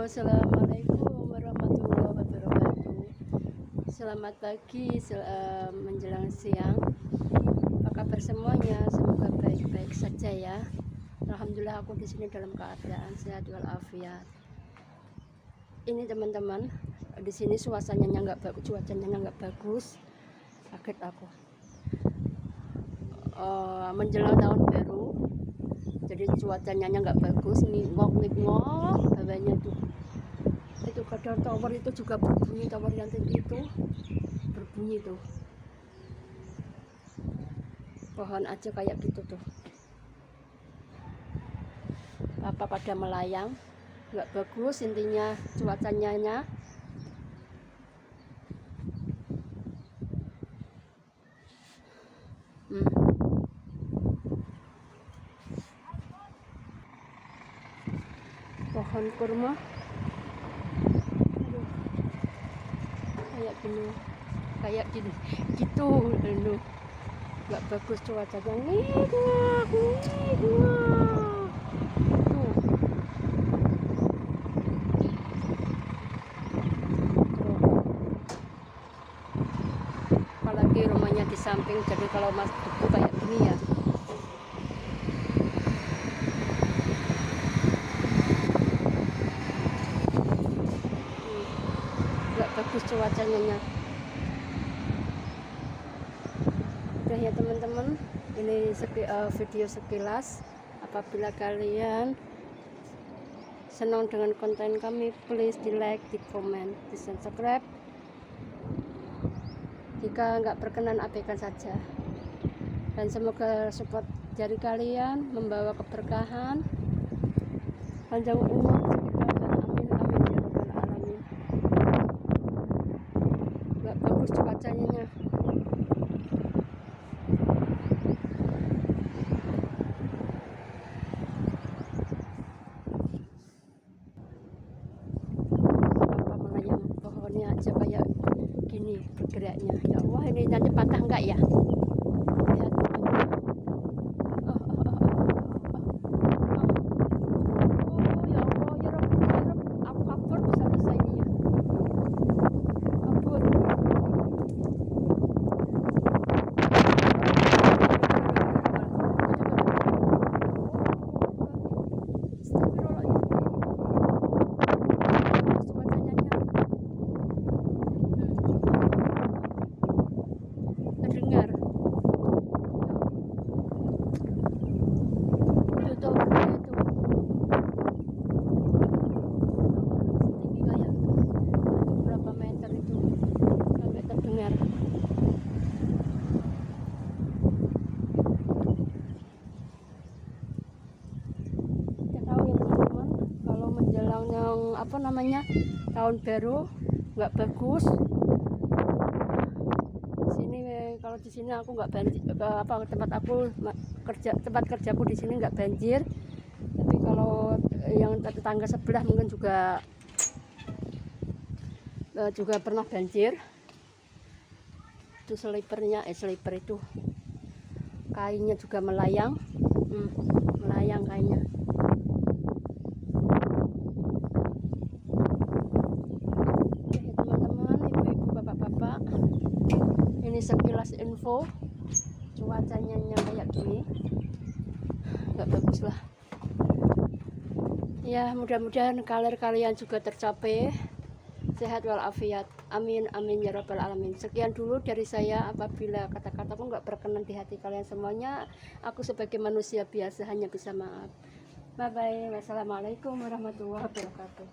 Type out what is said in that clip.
Assalamualaikum warahmatullahi wabarakatuh. Selamat pagi menjelang siang. Apa kabar semuanya? Semoga baik-baik saja ya. Alhamdulillah aku di sini dalam keadaan sehat walafiat. Ini teman-teman, di sini suasananya nggak bagus, cuacanya nggak bagus. Kaget aku. Menjelang tahun baru, jadi cuacanya nggak bagus, ngok hawanya itu kadang tower itu juga berbunyi, tower yang tinggi itu berbunyi tuh, pohon aja kayak gitu tuh, apa pada melayang, nggak bagus intinya cuacanya. Pohon kurma kayak gini gitu dulu, nggak bagus cuacanya. Apalagi rumahnya di samping, jadi kalau mas itu kayak gini ya. Nggak bagus cuacanya. Udah ya teman-teman, ini video sekilas. Apabila kalian senang dengan konten kami, please di like, di komen, di subscribe. Jika nggak berkenan, abaikan saja. Dan semoga support dari kalian membawa keberkahan, panjang umur, amin amin ya rabbal alamin. Nggak bagus cuacanya. Pohonnya aja kayak gini bergeraknya. Ya Allah, ini nanti patah enggak ya? Lihat. Ya Allah, ya Rabb, aku kabur bisa ini ya. Kabur. Terdengar itu towernya itu tinggi kayak itu berapa meter itu sampai terdengar. Ya tahu ya teman-teman, kalau menjelang yang tahun baru nggak bagus. Kalau di sini aku nggak banjir, tempat kerjaku di sini nggak banjir, tapi kalau yang tetangga sebelah mungkin juga pernah banjir. Itu seliper itu kainnya juga melayang, melayang kainnya. Oke teman-teman, ibu-ibu, bapak-bapak, ini sekilas info cuacanya kayak gini, nggak bagus lah ya. Mudah-mudahan kalian juga tercapai sehat walafiat, amin amin ya rabbal alamin. Sekian dulu dari saya. Apabila kata-kataku nggak berkenan di hati kalian semuanya, aku sebagai manusia biasa hanya bisa maaf. Bye bye. Wassalamualaikum warahmatullahi wabarakatuh.